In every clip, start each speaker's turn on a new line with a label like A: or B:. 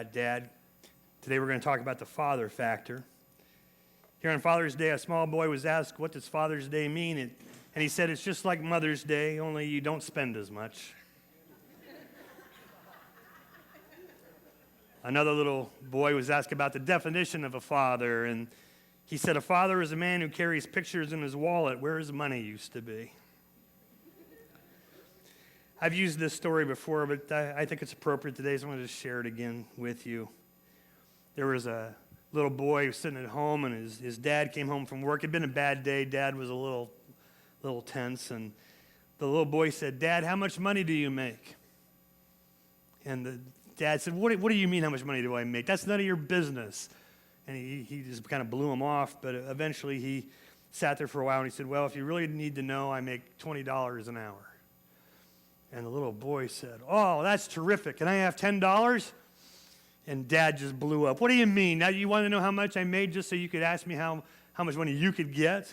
A: Dad. Today we're going to talk about the father factor. Here on Father's Day, a small boy was asked, what does Father's Day mean? And he said, it's just like Mother's Day, only you don't spend as much. Another little boy was asked about the definition of a father, and he said, a father is a man who carries pictures in his wallet where his money used to be. I've used this story before, but I think it's appropriate today, so I'm going to just share it again with you. There was a little boy who was sitting at home, and his dad came home from work. It had been a bad day. Dad was a little tense, and the little boy said, Dad, how much money do you make? And the dad said, what do you mean, how much money do I make? That's none of your business. And he just kind of blew him off, but eventually he sat there for a while, and he said, well, if you really need to know, I make $20 an hour. And the little boy said, oh, that's terrific. Can I have $10? And Dad just blew up. What do you mean? Now you want to know how much I made just so you could ask me how much money you could get?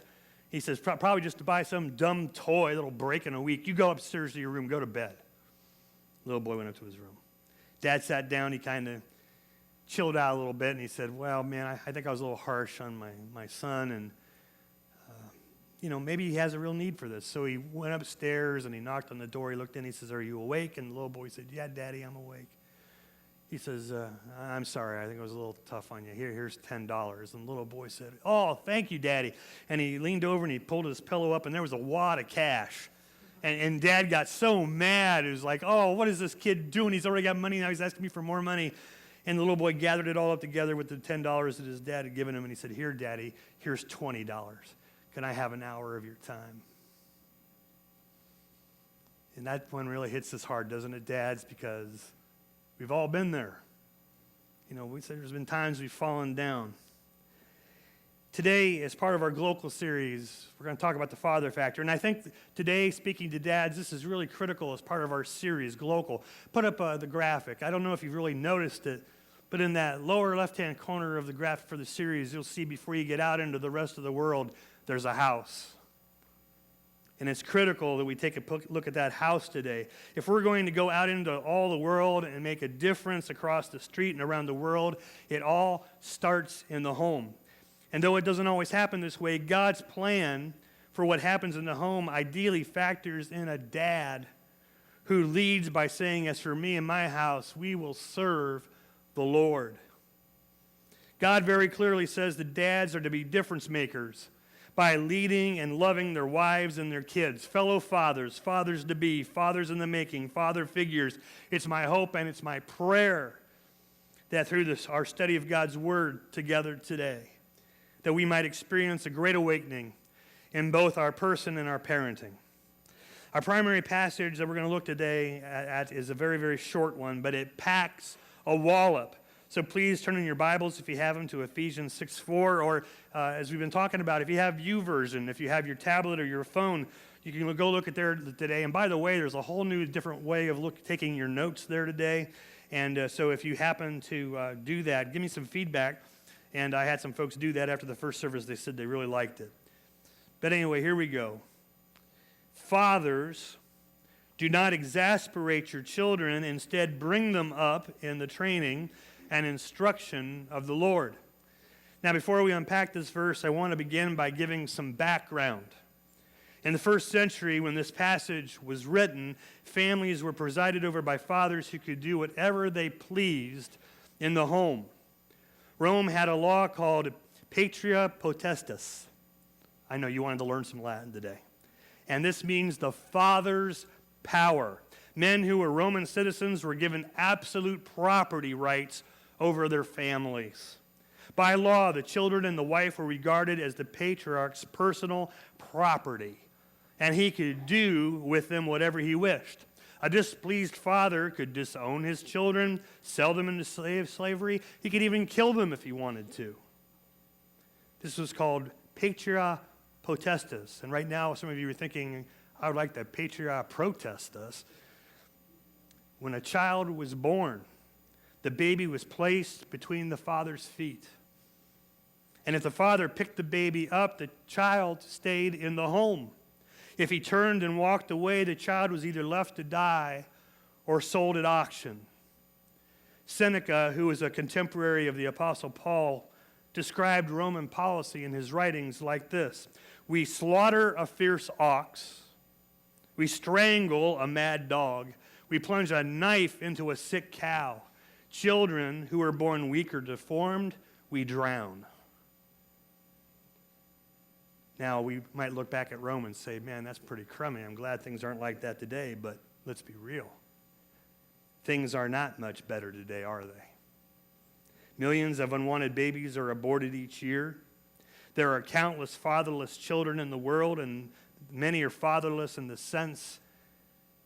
A: He says, probably just to buy some dumb toy that'll break in a week. You go upstairs to your room, go to bed. Little boy went up to his room. Dad sat down. He kind of chilled out a little bit, and he said, well, man, I think I was a little harsh on my son, and maybe he has a real need for this. So he went upstairs and he knocked on the door. He looked in. He says, are you awake? And the little boy said, yeah, Daddy, I'm awake. He says, I'm sorry. I think it was a little tough on you. Here's $10. And the little boy said, oh, thank you, Daddy. And he leaned over and he pulled his pillow up, and there was a wad of cash. And Dad got so mad. It was like, oh, what is this kid doing? He's already got money. Now he's asking me for more money. And the little boy gathered it all up together with the $10 that his dad had given him. And he said, here, Daddy, here's $20. Can I have an hour of your time? And that one really hits us hard, doesn't it, dads? Because we've all been there. We say there's been times we've fallen down. Today, as part of our Glocal series, we're going to talk about the father factor. And I think today, speaking to dads, this is really critical as part of our series, Glocal. Put up the graphic. I don't know if you've really noticed it, but in that lower left-hand corner of the graphic for the series, you'll see before you get out into the rest of the world, there's a house. And it's critical that we take a look at that house today. If we're going to go out into all the world and make a difference across the street and around the world, it all starts in the home. And though it doesn't always happen this way, God's plan for what happens in the home ideally factors in a dad who leads by saying, as for me and my house, we will serve the Lord. God very clearly says that dads are to be difference makers by leading and loving their wives and their kids, fellow fathers, fathers-to-be, fathers in the making, father figures. It's my hope and it's my prayer that through our study of God's Word together today, that we might experience a great awakening in both our person and our parenting. Our primary passage that we're going to look today at is a very, very short one, but it packs a wallop. So please turn in your Bibles, if you have them, to Ephesians 6:4, or as we've been talking about, if you have YouVersion, if you have your tablet or your phone, you can go look at there today. And by the way, there's a whole new different way of taking your notes there today. And so if you happen to do that, give me some feedback. And I had some folks do that after the first service. They said they really liked it. But anyway, here we go. Fathers, do not exasperate your children. Instead, bring them up in the training and instruction of the Lord. Now, before we unpack this verse, I want to begin by giving some background. In the first century, when this passage was written, families were presided over by fathers who could do whatever they pleased in the home. Rome had a law called patria potestas. I know you wanted to learn some Latin today. And this means the father's power. Men who were Roman citizens were given absolute property rights over their families. By law, the children and the wife were regarded as the patriarch's personal property, and he could do with them whatever he wished. A displeased father could disown his children, sell them into slavery. He could even kill them if he wanted to. This was called patria potestas. And right now, some of you are thinking, I would like the patria protestas. When a child was born, the baby was placed between the father's feet. And if the father picked the baby up, the child stayed in the home. If he turned and walked away, the child was either left to die or sold at auction. Seneca, who was a contemporary of the Apostle Paul, described Roman policy in his writings like this: we slaughter a fierce ox, we strangle a mad dog, we plunge a knife into a sick cow. Children who are born weak or deformed, we drown. Now, we might look back at Romans and say, man, that's pretty crummy. I'm glad things aren't like that today, but let's be real. Things are not much better today, are they? Millions of unwanted babies are aborted each year. There are countless fatherless children in the world, and many are fatherless in the sense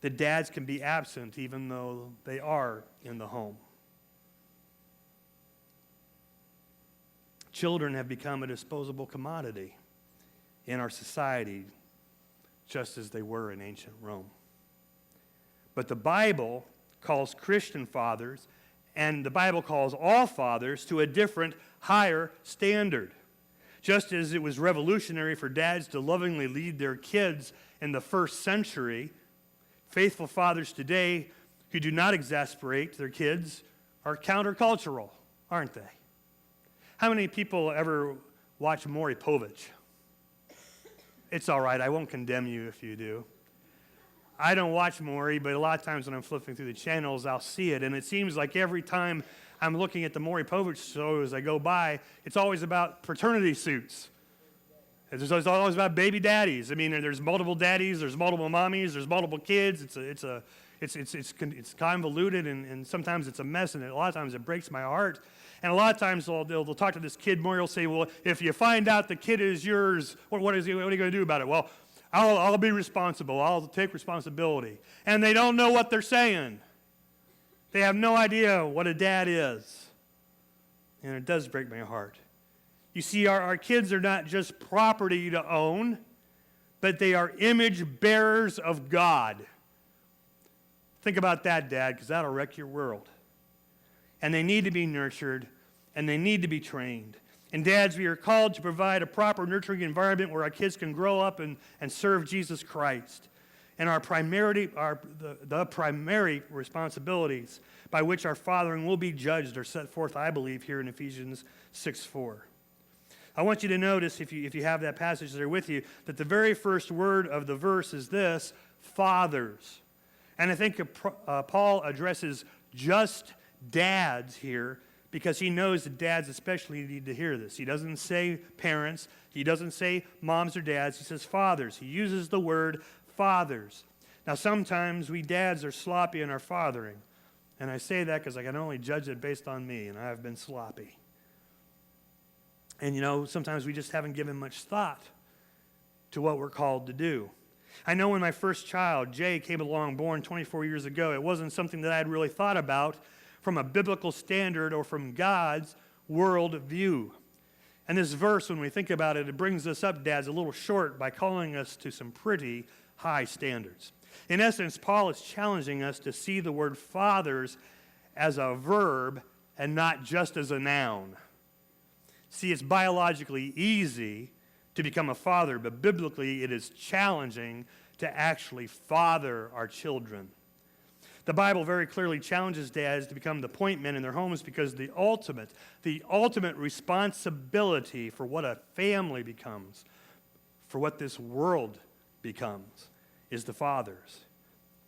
A: that dads can be absent even though they are in the home. Children have become a disposable commodity in our society, just as they were in ancient Rome. But the Bible calls Christian fathers, and the Bible calls all fathers, to a different, higher standard. Just as it was revolutionary for dads to lovingly lead their kids in the first century, faithful fathers today who do not exasperate their kids are countercultural, aren't they? How many people ever watch Maury Povich? It's all right. I won't condemn you if you do. I don't watch Maury, but a lot of times when I'm flipping through the channels, I'll see it. And it seems like every time I'm looking at the Maury Povich show as I go by, it's always about paternity suits. It's always about baby daddies. I mean, there's multiple daddies, there's multiple mommies, there's multiple kids. It's convoluted, and sometimes it's a mess, and a lot of times it breaks my heart. And a lot of times they'll talk to this kid. Maury will say, well, if you find out the kid is yours, what are you going to do about it? Well, I'll be responsible. I'll take responsibility. And they don't know what they're saying. They have no idea what a dad is. And it does break my heart. You see, our kids are not just property to own, but they are image bearers of God. Think about that, Dad, because that'll wreck your world. And they need to be nurtured, and they need to be trained. And dads, we are called to provide a proper nurturing environment where our kids can grow up and serve Jesus Christ. And the primary responsibilities by which our fathering will be judged are set forth, I believe, here in Ephesians 6:4. I want you to notice, if you have that passage there with you, that the very first word of the verse is this: fathers. And I think Paul addresses just dads here because he knows that dads especially need to hear this. He doesn't say parents. He doesn't say moms or dads. He says fathers. He uses the word fathers. Now, sometimes we dads are sloppy in our fathering. And I say that because I can only judge it based on me, and I have been sloppy. And, sometimes we just haven't given much thought to what we're called to do. I know when my first child, Jay, came along, born 24 years ago, it wasn't something that I had really thought about from a biblical standard or from God's world view. And this verse, when we think about it, it brings us up, dads, a little short by calling us to some pretty high standards. In essence, Paul is challenging us to see the word fathers as a verb and not just as a noun. See, it's biologically easy to become a father, but biblically it is challenging to actually father our children. The Bible very clearly challenges dads to become the point men in their homes because the ultimate responsibility for what a family becomes, for what this world becomes, is the fathers.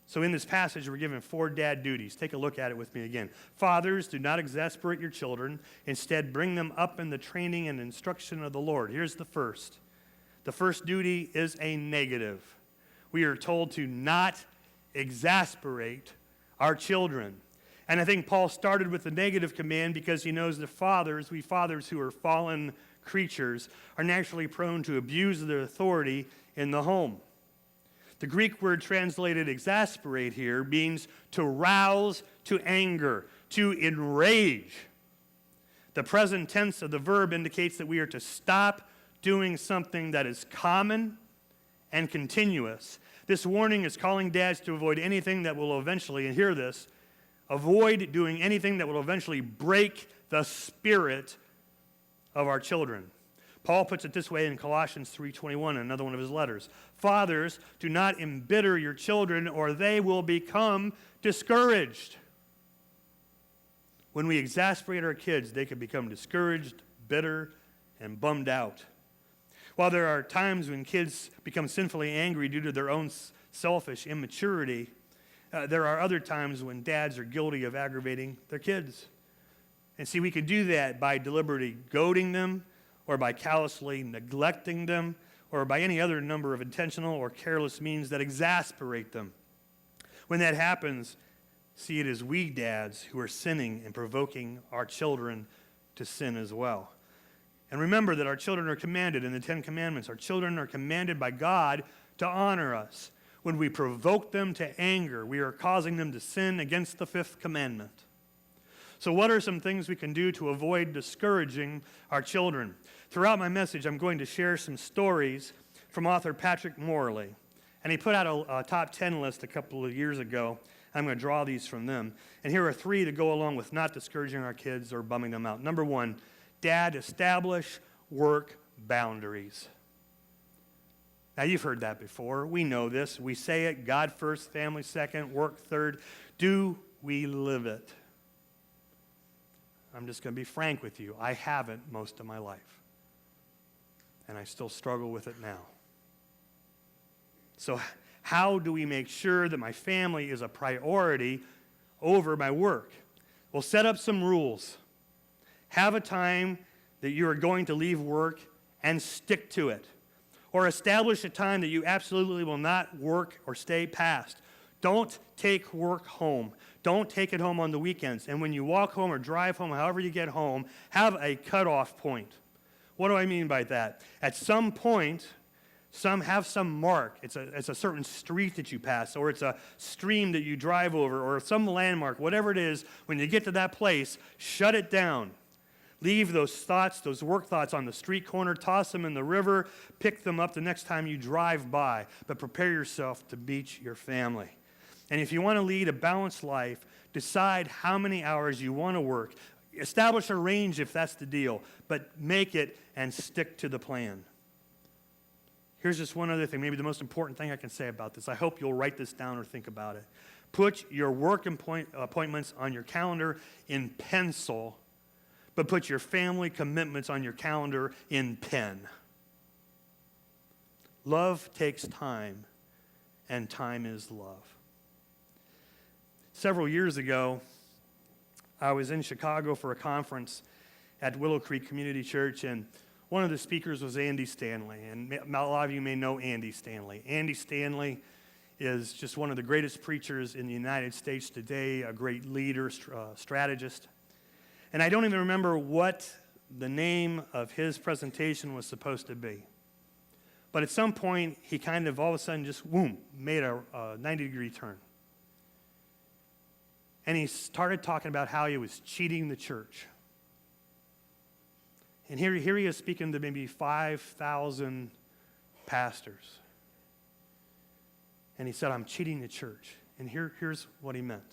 A: So in this passage, we're given 4 dad duties. Take a look at it with me again. Fathers, do not exasperate your children. Instead, bring them up in the training and instruction of the Lord. Here's the first. The first duty is a negative. We are told to not exasperate our children. And I think Paul started with the negative command because he knows that we fathers who are fallen creatures, are naturally prone to abuse their authority in the home. The Greek word translated exasperate here means to rouse to anger, to enrage. The present tense of the verb indicates that we are to stop doing something that is common and continuous. This warning is calling dads to avoid anything that will eventually, and hear this, avoid doing anything that will eventually break the spirit of our children. Paul puts it this way in Colossians 3:21, another one of his letters. Fathers, do not embitter your children, or they will become discouraged. When we exasperate our kids, they can become discouraged, bitter, and bummed out. While there are times when kids become sinfully angry due to their own selfish immaturity, there are other times when dads are guilty of aggravating their kids. And see, we could do that by deliberately goading them, or by callously neglecting them, or by any other number of intentional or careless means that exasperate them. When that happens, see it as we dads who are sinning and provoking our children to sin as well. And remember that our children are commanded in the Ten Commandments. Our children are commanded by God to honor us. When we provoke them to anger, we are causing them to sin against the fifth commandment. So what are some things we can do to avoid discouraging our children? Throughout my message, I'm going to share some stories from author Patrick Morley. And he put out a top 10 list a couple of years ago. I'm going to draw these from them. And here are 3 to go along with not discouraging our kids or bumming them out. Number 1, dad, establish work boundaries. Now, you've heard that before. We know this. We say it, God first, family second, work third. Do we live it? I'm just going to be frank with you. I haven't most of my life. And I still struggle with it now. So how do we make sure that my family is a priority over my work? Well, set up some rules. Have a time that you are going to leave work and stick to it. Or establish a time that you absolutely will not work or stay past. Don't take work home. Don't take it home on the weekends. And when you walk home or drive home, however you get home, have a cutoff point. What do I mean by that? At some point, have some mark. It's a certain street that you pass, or it's a stream that you drive over, or some landmark, whatever it is. When you get to that place, shut it down. Leave those thoughts, those work thoughts on the street corner, toss them in the river, pick them up the next time you drive by, but prepare yourself to meet your family. And if you want to lead a balanced life, decide how many hours you want to work. Establish a range if that's the deal, but make it and stick to the plan. Here's just one other thing, maybe the most important thing I can say about this. I hope you'll write this down or think about it. Put your work appointments on your calendar in pencil, but put your family commitments on your calendar in pen. Love takes time, and time is love. Several years ago, I was in Chicago for a conference at Willow Creek Community Church, and one of the speakers was Andy Stanley, and a lot of you may know Andy Stanley. Andy Stanley is just one of the greatest preachers in the United States today, a great leader, strategist. And I don't even remember what the name of his presentation was supposed to be. But at some point, he kind of all of a sudden just, made a 90-degree turn. And he started talking about how he was cheating the church. And here he is speaking to maybe 5,000 pastors. And he said, I'm cheating the church. And here's what he meant.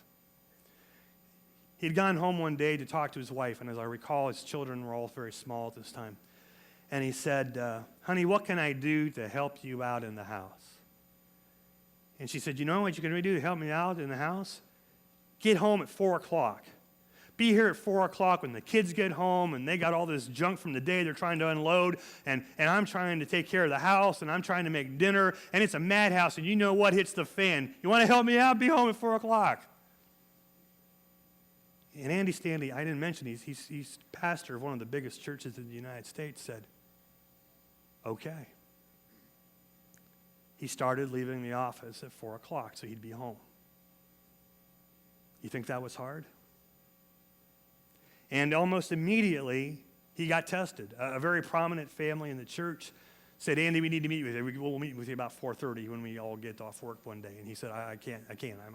A: He'd gone home one day to talk to his wife, and as I recall, his children were all very small at this time. And he said, honey, what can I do to help you out in the house? And she said, you know what you can do to help me out in the house? Get home at 4 o'clock. Be here at 4 o'clock when the kids get home and they got all this junk from the day they're trying to unload, and I'm trying to take care of the house, and I'm trying to make dinner, and it's a madhouse, and you know what hits the fan. You want to help me out? Be home at 4 o'clock. And Andy Stanley, I didn't mention, he's pastor of one of the biggest churches in the United States, said, okay. He started leaving the office at 4 o'clock so he'd be home. You think that was hard? And almost immediately, he got tested. A very prominent family in the church said, Andy, we need to meet with you. We'll meet with you about 4:30 when we all get off work one day. And he said, I can't.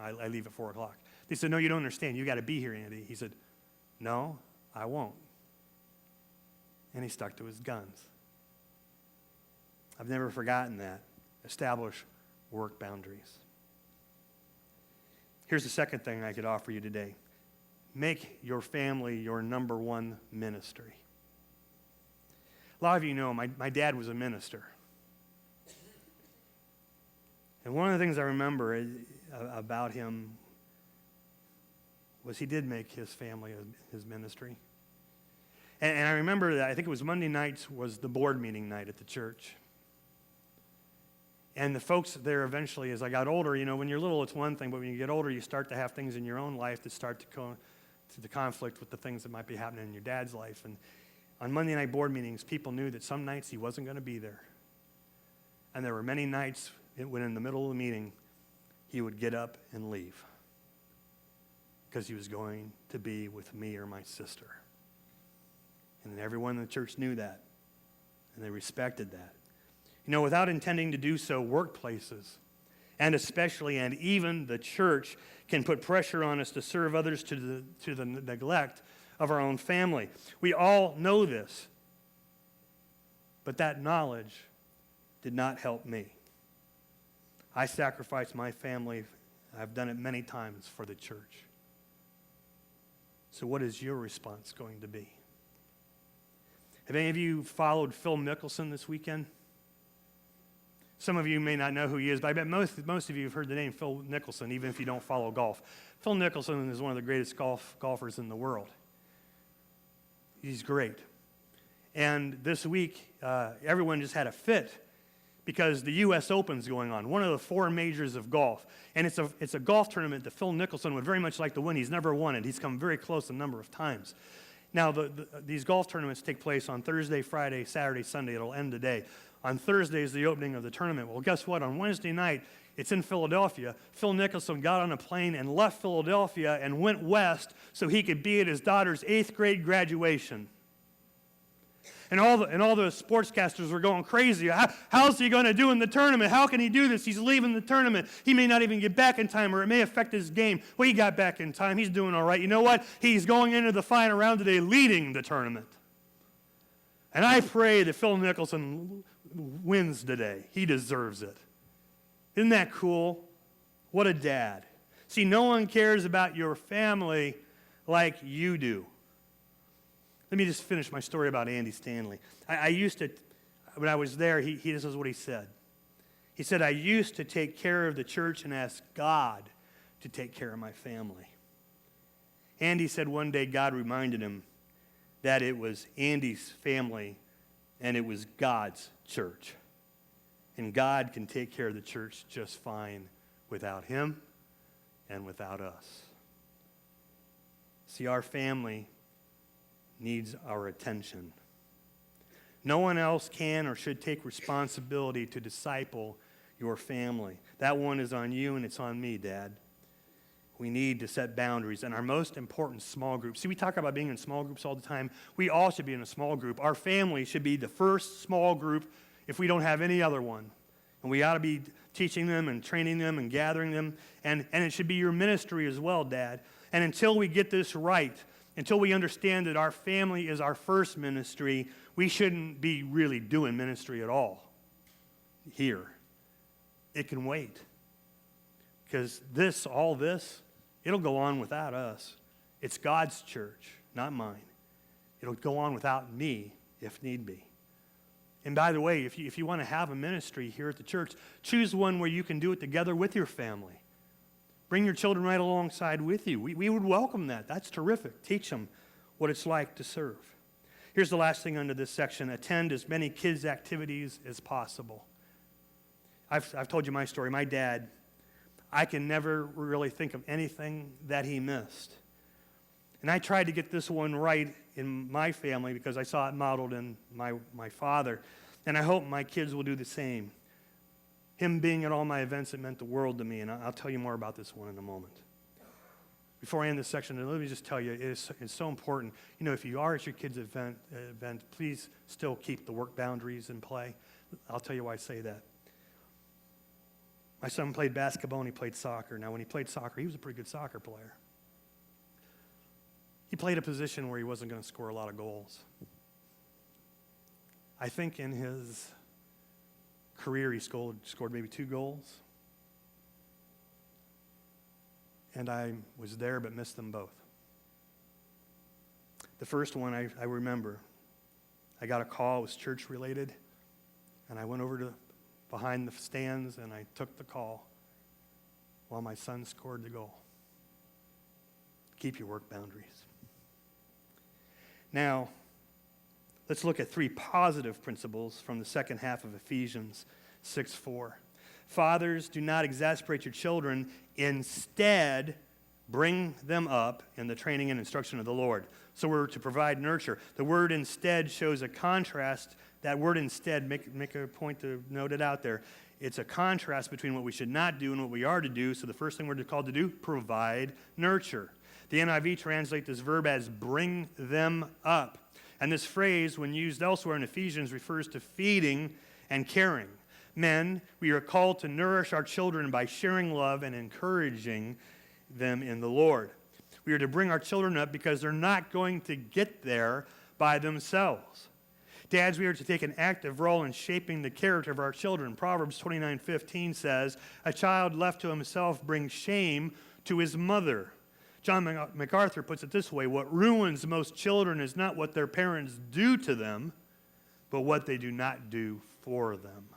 A: I leave at 4 o'clock. They said, no, you don't understand. You got to be here, Andy. He said, no, I won't. And he stuck to his guns. I've never forgotten that. Establish work boundaries. Here's the second thing I could offer you today. Make your family your number one ministry. A lot of you know my dad was a minister. And one of the things I remember about him was he did make his family his ministry. And I remember that I think it was Monday nights was the board meeting night at the church. And the folks there eventually, as I got older, when you're little, it's one thing, but when you get older, you start to have things in your own life that start to go to the conflict with the things that might be happening in your dad's life. And on Monday night board meetings, people knew that some nights he wasn't going to be there. And there were many nights when in the middle of the meeting, he would get up and leave because he was going to be with me or my sister. And everyone in the church knew that, and they respected that. Without intending to do so, workplaces, and especially and even the church, can put pressure on us to serve others to the neglect of our own family. We all know this, but that knowledge did not help me. I sacrificed my family. I've done it many times for the church. So what is your response going to be? Have any of you followed Phil Mickelson this weekend? Some of you may not know who he is, but I bet most of you have heard the name Phil Mickelson, even if you don't follow golf. Phil Mickelson is one of the greatest golfers in the world. He's great. And this week, everyone just had a fit because the U.S. Open's going on, one of the 4 majors of golf. And it's a golf tournament that Phil Mickelson would very much like to win. He's never won it. He's come very close a number of times. Now, these golf tournaments take place on Thursday, Friday, Saturday, Sunday. It'll end today. On Thursday is the opening of the tournament. Well, guess what? On Wednesday night, it's in Philadelphia. Phil Mickelson got on a plane and left Philadelphia and went west so he could be at his daughter's 8th grade graduation. And all the sportscasters were going crazy. How's he going to do in the tournament? How can he do this? He's leaving the tournament. He may not even get back in time, or it may affect his game. Well, he got back in time. He's doing all right. You know what? He's going into the final round today leading the tournament. And I pray that Phil Mickelson wins today. He deserves it. Isn't that cool? What a dad. See, no one cares about your family like you do. Let me just finish my story about Andy Stanley. I used to, when I was there, this is what he said. He said, I used to take care of the church and ask God to take care of my family. Andy said one day God reminded him that it was Andy's family and it was God's church. And God can take care of the church just fine without him and without us. See, our family needs our attention. No one else can or should take responsibility to disciple your family. That one is on you and it's on me, Dad. We need to set boundaries. And our most important small group. See, we talk about being in small groups all the time. We all should be in a small group. Our family should be the first small group if we don't have any other one. And we ought to be teaching them and training them and gathering them. And it should be your ministry as well, Dad. And until we get this right, until we understand that our family is our first ministry, we shouldn't be really doing ministry at all here. It can wait. Because all this, it'll go on without us. It's God's church, not mine. It'll go on without me if need be. And by the way, if you want to have a ministry here at the church, choose one where you can do it together with your family. Bring your children right alongside with you. We would welcome that. That's terrific. Teach them what it's like to serve. Here's the last thing under this section. Attend as many kids' activities as possible. I've told you my story. My dad, I can never really think of anything that he missed. And I tried to get this one right in my family because I saw it modeled in my father. And I hope my kids will do the same. Him being at all my events, it meant the world to me, and I'll tell you more about this one in a moment. Before I end this section, let me just tell you, it's so important. If you are at your kids' event, please still keep the work boundaries in play. I'll tell you why I say that. My son played basketball and he played soccer. Now, when he played soccer, he was a pretty good soccer player. He played a position where he wasn't going to score a lot of goals. I think in his career, he scored maybe 2 goals. And I was there but missed them both. The first one I remember, I got a call, it was church related, and I went over to behind the stands and I took the call while my son scored the goal. Keep your work boundaries. Now, let's look at 3 positive principles from the second half of Ephesians 6:4. Fathers, do not exasperate your children. Instead, bring them up in the training and instruction of the Lord. So we're to provide nurture. The word instead shows a contrast. That word instead, make a point to note it out there. It's a contrast between what we should not do and what we are to do. So the first thing we're called to do, provide nurture. The NIV translates this verb as bring them up. And this phrase, when used elsewhere in Ephesians, refers to feeding and caring. Men, we are called to nourish our children by sharing love and encouraging them in the Lord. We are to bring our children up because they're not going to get there by themselves. Dads, we are to take an active role in shaping the character of our children. Proverbs 29:15 says, a child left to himself brings shame to his mother. John MacArthur puts it this way, what ruins most children is not what their parents do to them, but what they do not do for them.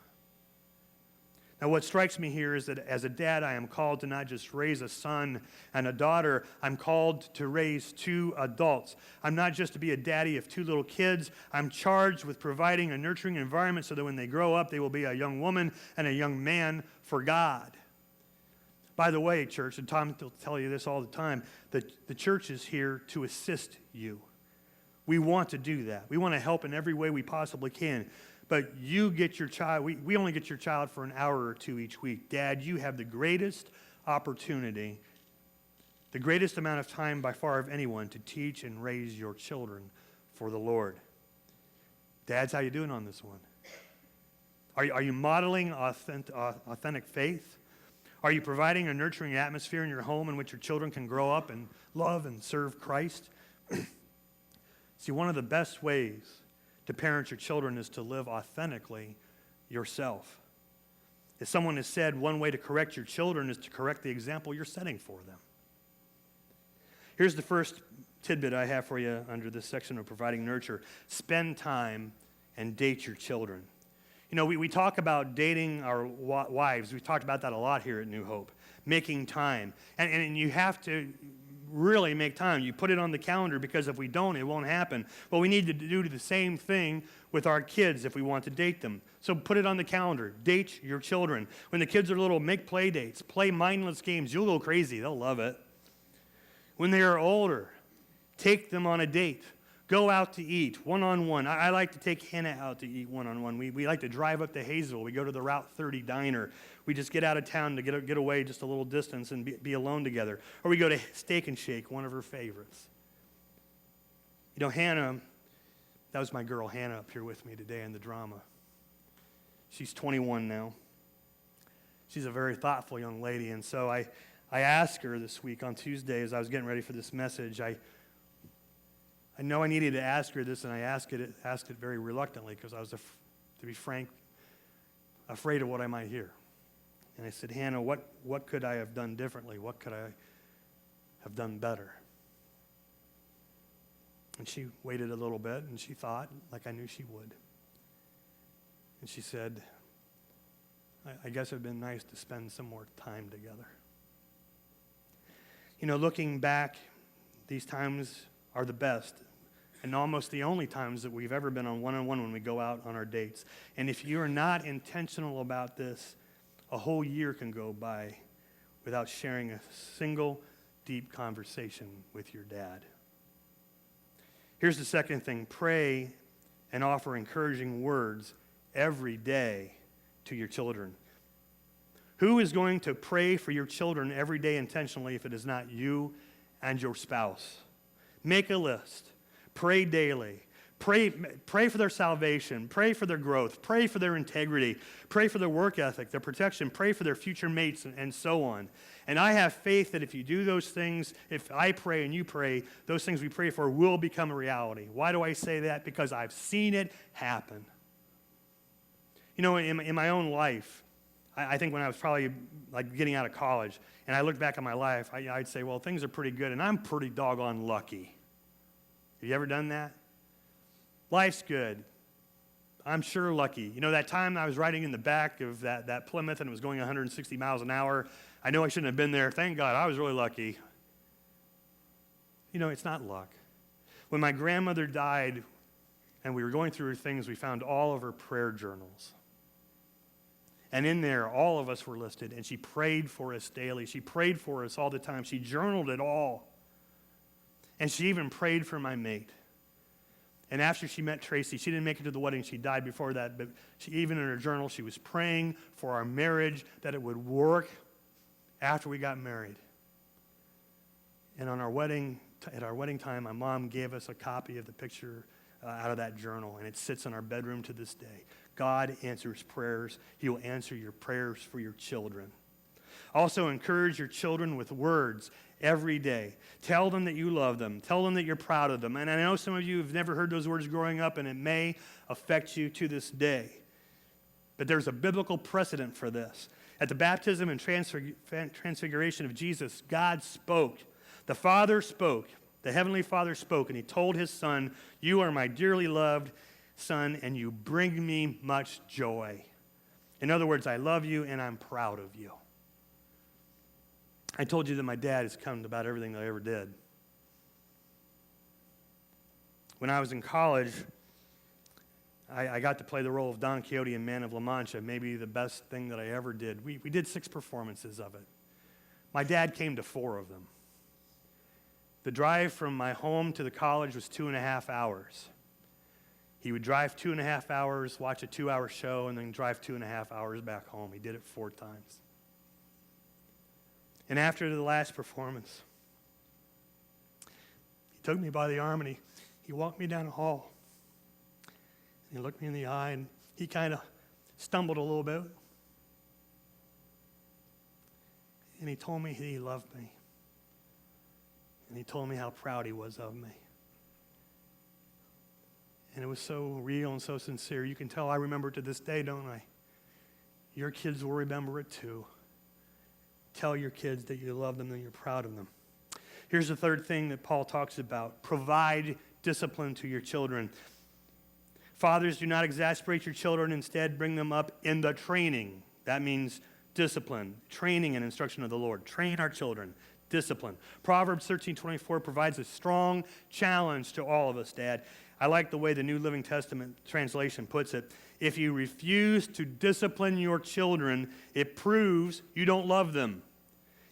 A: Now, what strikes me here is that as a dad, I am called to not just raise a son and a daughter. I'm called to raise 2 adults. I'm not just to be a daddy of 2 little kids. I'm charged with providing a nurturing environment so that when they grow up, they will be a young woman and a young man for God. By the way, church, and Tom will tell you this all the time, the church is here to assist you. We want to do that. We want to help in every way we possibly can. But you get your child, we only get your child for an hour or 2 each week. Dad, you have the greatest opportunity, the greatest amount of time by far of anyone to teach and raise your children for the Lord. Dads, how you doing on this one? Are you modeling authentic faith? Are you providing a nurturing atmosphere in your home in which your children can grow up and love and serve Christ? See, one of the best ways to parent your children is to live authentically yourself. As someone has said, one way to correct your children is to correct the example you're setting for them. Here's the first tidbit I have for you under this section of providing nurture. Spend time and date your children. You know, we talk about dating our wives. We've talked about that a lot here at New Hope. Making time. And you have to really make time. You put it on the calendar because if we don't, it won't happen. Well, we need to do the same thing with our kids if we want to date them. So put it on the calendar. Date your children. When the kids are little, make play dates. Play mindless games. You'll go crazy. They'll love it. When they are older, take them on a date. Go out to eat one-on-one. I like to take Hannah out to eat one-on-one. We like to drive up to Hayesville. We go to the Route 30 diner. We just get out of town to get away just a little distance and be alone together. Or we go to Steak and Shake, one of her favorites. You know, Hannah, that was my girl Hannah up here with me today in the drama. She's 21 now. She's a very thoughtful young lady. And so I asked her this week on Tuesday as I was getting ready for this message, I know I needed to ask her this, and I asked it very reluctantly because I was, to be frank, afraid of what I might hear. And I said, Hannah, what could I have done differently? What could I have done better? And she waited a little bit, and she thought, like I knew she would. And she said, I guess it would have been nice to spend some more time together. You know, looking back, these times are the best and almost the only times that we've ever been on one-on-one when we go out on our dates. And if you're not intentional about this, a whole year can go by without sharing a single deep conversation with your dad. Here's the second thing. Pray and offer encouraging words every day to your children. Who is going to pray for your children every day intentionally if it is not you and your spouse? Make a list. Pray daily. Pray for their salvation. Pray for their growth. Pray for their integrity. Pray for their work ethic, their protection. Pray for their future mates, and so on. And I have faith that if you do those things, if I pray and you pray, those things we pray for will become a reality. Why do I say that? Because I've seen it happen. You know, in my own life, I think when I was probably like getting out of college, and I look back at my life, I'd say, well, things are pretty good, and I'm pretty doggone lucky. Have you ever done that? Life's good. I'm sure lucky. You know, that time I was riding in the back of that Plymouth and it was going 160 miles an hour. I know I shouldn't have been there. Thank God, I was really lucky. It's not luck. When my grandmother died and we were going through her things, we found all of her prayer journals. And in there, all of us were listed, and she prayed for us daily. She prayed for us all the time. She journaled it all. And she even prayed for my mate. And after she met Tracy, she didn't make it to the wedding. She died before that. But even in her journal, she was praying for our marriage, that it would work after we got married. And on our wedding, at our wedding time, my mom gave us a copy of the picture out of that journal, and it sits in our bedroom to this day. God answers prayers. He will answer your prayers for your children. Also, encourage your children with words every day. Tell them that you love them. Tell them that you're proud of them. And I know some of you have never heard those words growing up, and it may affect you to this day. But there's a biblical precedent for this. At the baptism and transfiguration of Jesus, God spoke. The Father spoke. The Heavenly Father spoke, and he told his Son, "You are my dearly loved Son, and you bring me much joy." In other words, I love you, and I'm proud of you. I told you that my dad has come about everything that I ever did. When I was in college, I got to play the role of Don Quixote in Man of La Mancha, maybe the best thing that I ever did. We did 6 performances of it. My dad came to 4 of them. The drive from my home to the college was 2.5 hours. He would drive 2.5 hours, watch a 2-hour show, and then drive 2.5 hours back home. He did it 4 times. And after the last performance, he took me by the arm and he walked me down the hall. And he looked me in the eye and he kind of stumbled a little bit. And he told me he loved me. And he told me how proud he was of me. And it was so real and so sincere. You can tell I remember it to this day, don't I? Your kids will remember it too. Tell your kids that you love them and you're proud of them. Here's the third thing that Paul talks about. Provide discipline to your children. Fathers, do not exasperate your children. Instead, bring them up in the training. That means discipline, training and instruction of the Lord. Train our children. Discipline. Proverbs 13:24 provides a strong challenge to all of us, Dad. I like the way the New Living Testament translation puts it. If you refuse to discipline your children, it proves you don't love them.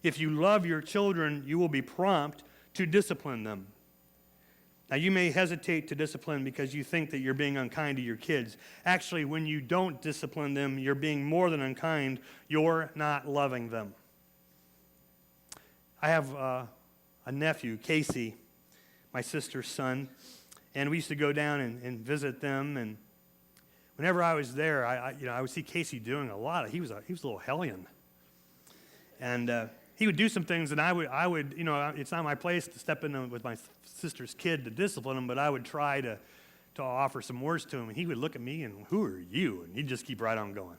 A: If you love your children, you will be prompt to discipline them. Now, you may hesitate to discipline because you think that you're being unkind to your kids. Actually, when you don't discipline them, you're being more than unkind. You're not loving them. I have a nephew, Casey, my sister's son, and we used to go down and visit them. And whenever I was there, I would see Casey doing a lot. He was a little hellion, and he would do some things, and I would, it's not my place to step in with my sister's kid to discipline him, but I would try to offer some words to him, and he would look at me and, "Who are you?" And he'd just keep right on going.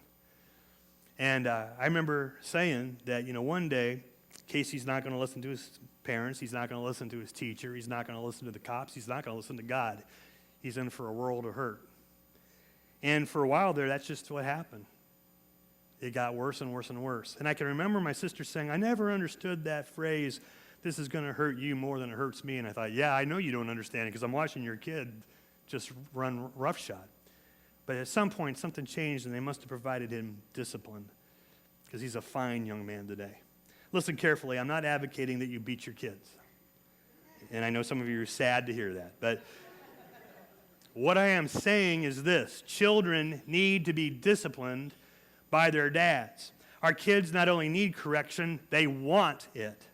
A: And I remember saying that, one day, Casey's not going to listen to his parents. He's not going to listen to his teacher. He's not going to listen to the cops. He's not going to listen to God. He's in for a world of hurt. And for a while there, that's just what happened. It got worse and worse and worse. And I can remember my sister saying, "I never understood that phrase, 'This is going to hurt you more than it hurts me.'" And I thought, yeah, I know you don't understand it because I'm watching your kid just run roughshod. But at some point, something changed, and they must have provided him discipline because he's a fine young man today. Listen carefully. I'm not advocating that you beat your kids. And I know some of you are sad to hear that. But what I am saying is this. Children need to be disciplined by their dads. Our kids not only need correction, they want it.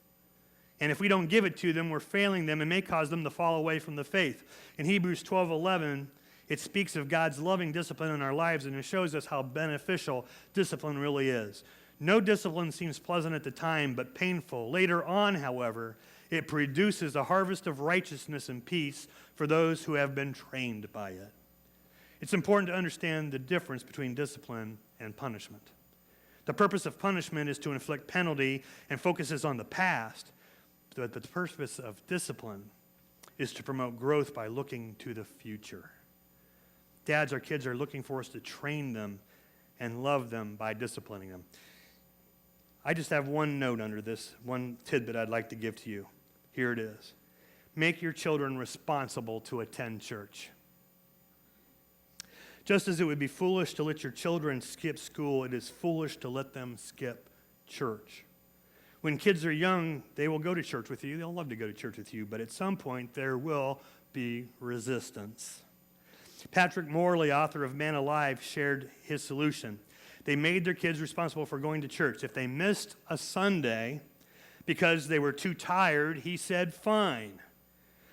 A: And if we don't give it to them, we're failing them and may cause them to fall away from the faith. In Hebrews 12:11, it speaks of God's loving discipline in our lives, and it shows us how beneficial discipline really is. No discipline seems pleasant at the time, but painful. Later on, however, it produces a harvest of righteousness and peace for those who have been trained by it. It's important to understand the difference between discipline and punishment. The purpose of punishment is to inflict penalty and focuses on the past, but the purpose of discipline is to promote growth by looking to the future. Dads, our kids are looking for us to train them and love them by disciplining them. I just have one note under this, one tidbit I'd like to give to you. Here it is. make your children responsible to attend church. Just as it would be foolish to let your children skip school, it is foolish to let them skip church. When kids are young, they will go to church with you. They'll love to go to church with you, but at some point there will be resistance. Patrick Morley, author of Man Alive, shared his solution. They made their kids responsible for going to church. If they missed a Sunday because they were too tired, he said, fine.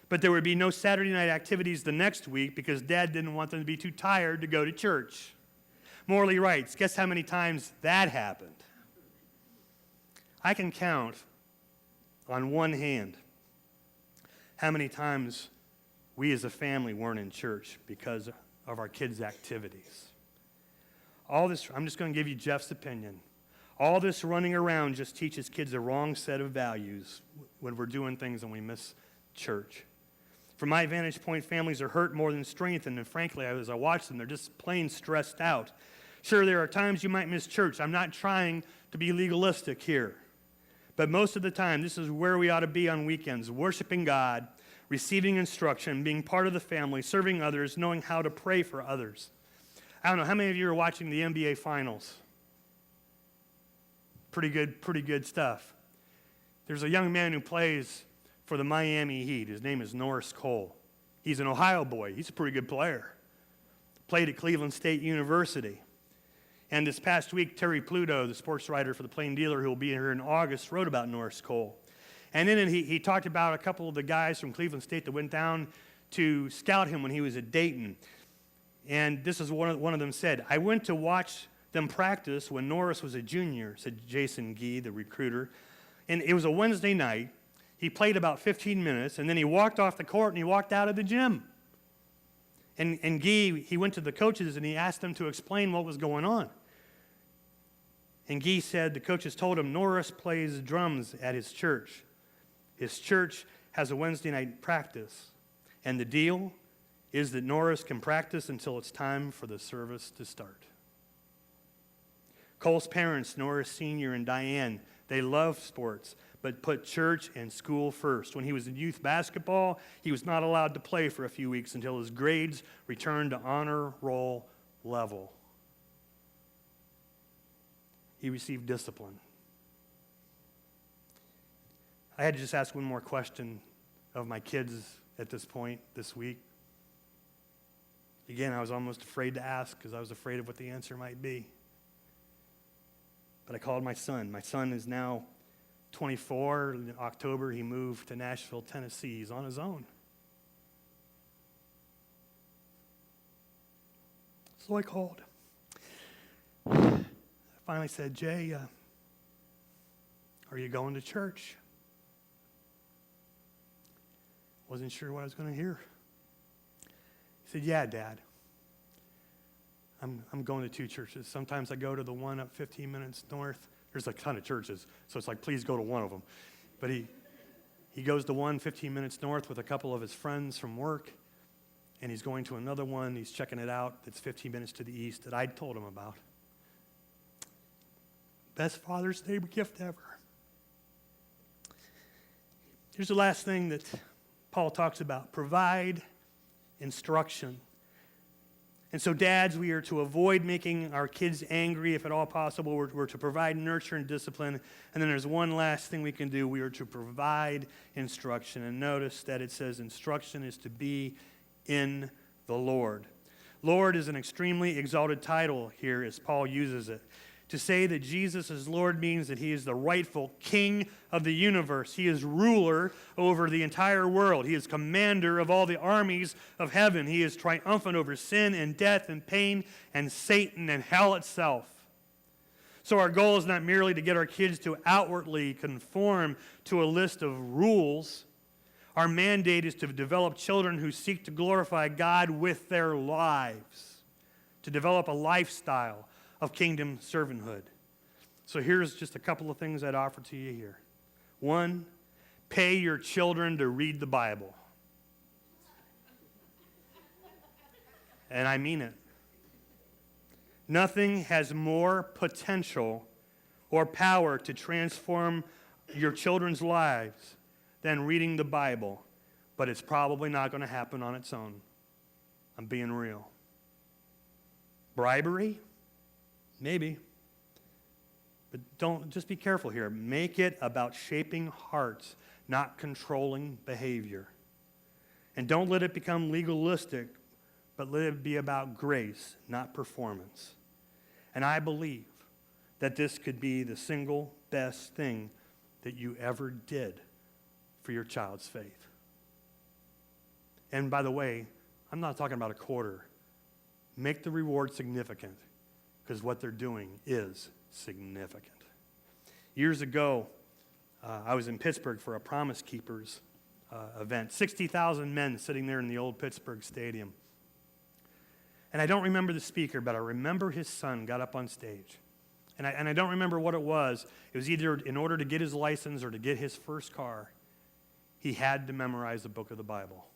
A: But there would be no Saturday night activities the next week because Dad didn't want them to be too tired to go to church. Morley writes, guess how many times that happened? I can count on one hand how many times we as a family weren't in church because of our kids' activities. All this, I'm just going to give you Jeff's opinion. All this running around just teaches kids the wrong set of values when we're doing things and we miss church. From my vantage point, families are hurt more than strengthened, and frankly, as I watch them, they're just plain stressed out. Sure, there are times you might miss church. I'm not trying to be legalistic here. But most of the time, this is where we ought to be on weekends, worshiping God, receiving instruction, being part of the family, serving others, knowing how to pray for others. I don't know, how many of you are watching the NBA Finals? Pretty good stuff. There's a young man who plays for the Miami Heat. His name is Norris Cole. He's an Ohio boy. He's a pretty good player. Played at Cleveland State University. And this past week, Terry Pluto, the sports writer for the Plain Dealer, who will be here in August, wrote about Norris Cole. And in it, he talked about a couple of the guys from Cleveland State that went down to scout him when he was at Dayton. And this is one of them said, I went to watch them practice when Norris was a junior, said Jason Gee, the recruiter. And it was a Wednesday night. He played about 15 minutes, and then he walked off the court and he walked out of the gym. And Gee, he went to the coaches and he asked them to explain what was going on. And Gee said the coaches told him Norris plays drums at his church. His church has a Wednesday night practice. And the deal is that Norris can practice until it's time for the service to start. Cole's parents, Norris Sr. and Diane, they love sports, but put church and school first. When he was in youth basketball, he was not allowed to play for a few weeks until his grades returned to honor roll level. He received discipline. I had to just ask one more question of my kids at this point this week. Again, I was almost afraid to ask because I was afraid of what the answer might be. But I called my son. My son is now 24. In October, he moved to Nashville, Tennessee. He's on his own. So I called. I finally said, Jay, are you going to church? Wasn't sure what I was going to hear. He said, yeah, Dad. I'm going to 2 churches. Sometimes I go to the one up 15 minutes north. There's a ton of churches, so it's like, please go to one of them. But he goes to one 15 minutes north with a couple of his friends from work, and he's going to another one. He's checking it out that's 15 minutes to the east that I told him about. Best Father's Day gift ever. Here's the last thing that Paul talks about. Provide instruction. And so, dads, we are to avoid making our kids angry if at all possible. We're to provide nurture and discipline. And then there's one last thing we can do. We are to provide instruction. And notice that it says instruction is to be in the Lord. Lord is an extremely exalted title here as Paul uses it. To say that Jesus is Lord means that he is the rightful king of the universe. He is ruler over the entire world. He is commander of all the armies of heaven. He is triumphant over sin and death and pain and Satan and hell itself. So our goal is not merely to get our kids to outwardly conform to a list of rules. Our mandate is to develop children who seek to glorify God with their lives, to develop a lifestyle of kingdom servanthood. So here's just a couple of things I'd offer to you here. 1, pay your children to read the Bible. And I mean it. Nothing has more potential or power to transform your children's lives than reading the Bible. but it's probably not going to happen on its own. I'm being real. Bribery? Maybe. But just be careful here. Make it about shaping hearts, not controlling behavior. And don't let it become legalistic, but let it be about grace, not performance. And I believe that this could be the single best thing that you ever did for your child's faith. And by the way, I'm not talking about a quarter. Make the reward significant, because what they're doing is significant. Years ago, I was in Pittsburgh for a Promise Keepers event. 60,000 men sitting there in the old Pittsburgh Stadium. And I don't remember the speaker, but I remember his son got up on stage. And I don't remember what it was. It was either in order to get his license or to get his first car, he had to memorize the book of the Bible.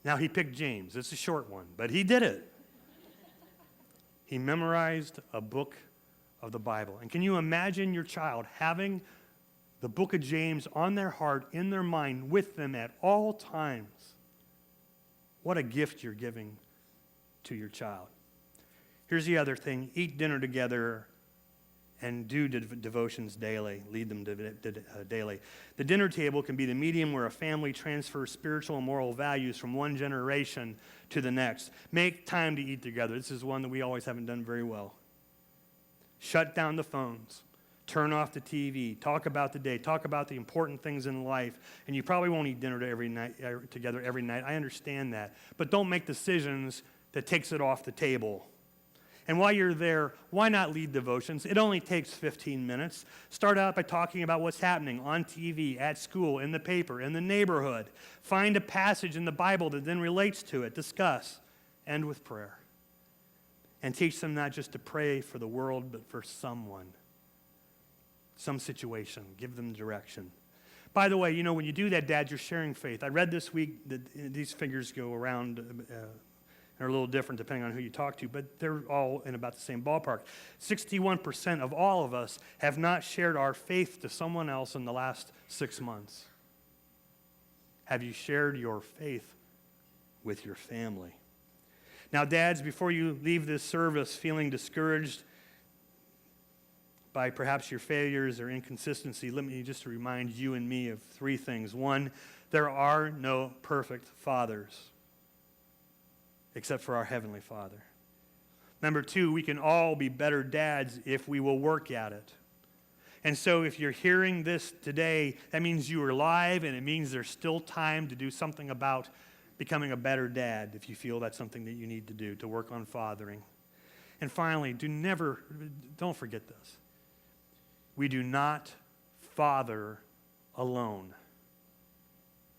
A: Now, he picked James. It's a short one, but he did it. He memorized a book of the Bible. And can you imagine your child having the book of James on their heart, in their mind, with them at all times? What a gift you're giving to your child. Here's the other thing. Eat dinner together and do devotions daily. Lead them daily. The dinner table can be the medium where a family transfers spiritual and moral values from one generation to the next. Make time to eat together. This is one that we always haven't done very well. Shut down the phones. Turn off the TV. Talk about the day. Talk about the important things in life. And you probably won't eat dinner together every night. I understand that. But don't make decisions that takes it off the table. And while you're there, why not lead devotions? It only takes 15 minutes. Start out by talking about what's happening on TV, at school, in the paper, in the neighborhood. Find a passage in the Bible that then relates to it. Discuss. End with prayer. And teach them not just to pray for the world, but for someone, some situation. Give them direction. By the way, when you do that, Dad, you're sharing faith. I read this week that these figures go around are a little different depending on who you talk to, but they're all in about the same ballpark. 61% of all of us have not shared our faith to someone else in the last 6 months. Have you shared your faith with your family? Now, dads, before you leave this service feeling discouraged by perhaps your failures or inconsistency, let me just remind you and me of 3 things. 1, there are no perfect fathers, except for our Heavenly Father. Number 2, we can all be better dads if we will work at it. And so if you're hearing this today, that means you are alive, and it means there's still time to do something about becoming a better dad if you feel that's something that you need to do, to work on fathering. And finally, don't forget this. We do not father alone.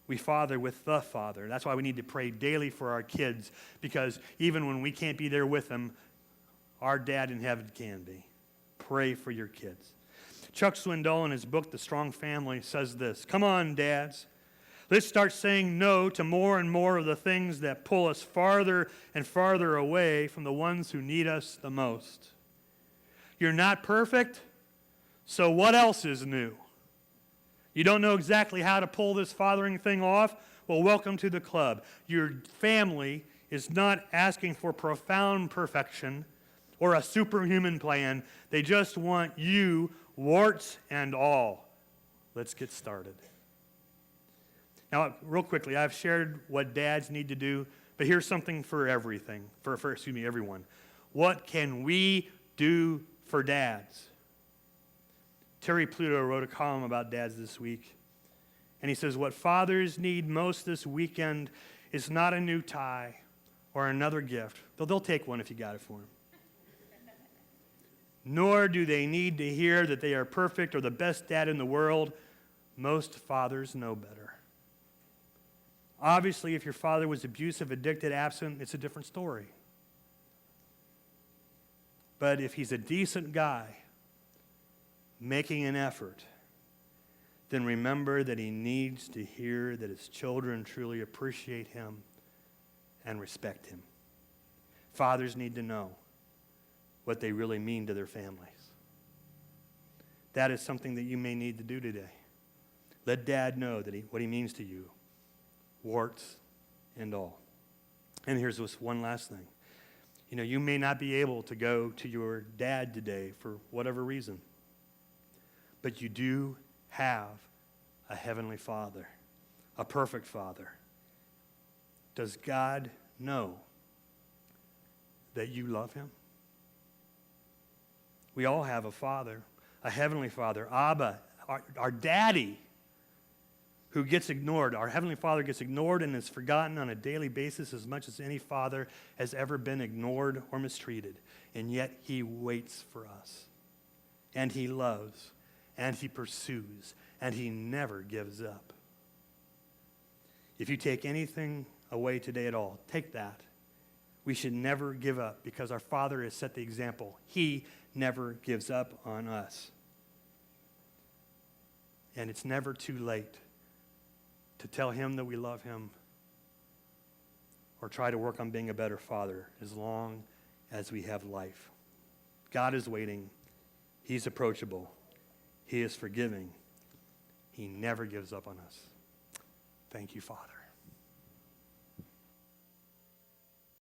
A: We father with the Father. That's why we need to pray daily for our kids, because even when we can't be there with them, our dad in heaven can be. Pray for your kids. Chuck Swindoll, in his book, The Strong Family, says this: come on, dads. Let's start saying no to more and more of the things that pull us farther and farther away from the ones who need us the most. You're not perfect, so what else is new? You don't know exactly how to pull this fathering thing off? Well, welcome to the club. Your family is not asking for profound perfection or a superhuman plan. They just want you, warts and all. Let's get started. Now, real quickly, I've shared what dads need to do, but here's something for everyone. What can we do for dads? Terry Pluto wrote a column about dads this week, and he says, what fathers need most this weekend is not a new tie or another gift, though they'll take one if you got it for them. Nor do they need to hear that they are perfect or the best dad in the world. Most fathers know better. Obviously, if your father was abusive, addicted, absent, it's a different story. But if he's a decent guy, making an effort, then remember that he needs to hear that his children truly appreciate him and respect him. Fathers need to know what they really mean to their families. That is something that you may need to do today. Let Dad know what he means to you, warts and all. And here's this one last thing. You may not be able to go to your dad today for whatever reason, but you do have a heavenly Father, a perfect Father. Does God know that you love him? We all have a Father, a heavenly Father, Abba, our daddy, who gets ignored. Our Heavenly Father gets ignored and is forgotten on a daily basis as much as any father has ever been ignored or mistreated. And yet he waits for us. And he loves. And he pursues. And he never gives up. If you take anything away today at all, take that. We should never give up because our Father has set the example. He never gives up on us. And it's never too late to tell him that we love him or try to work on being a better father as long as we have life. God is waiting. He's approachable. He is forgiving. He never gives up on us. Thank you, Father.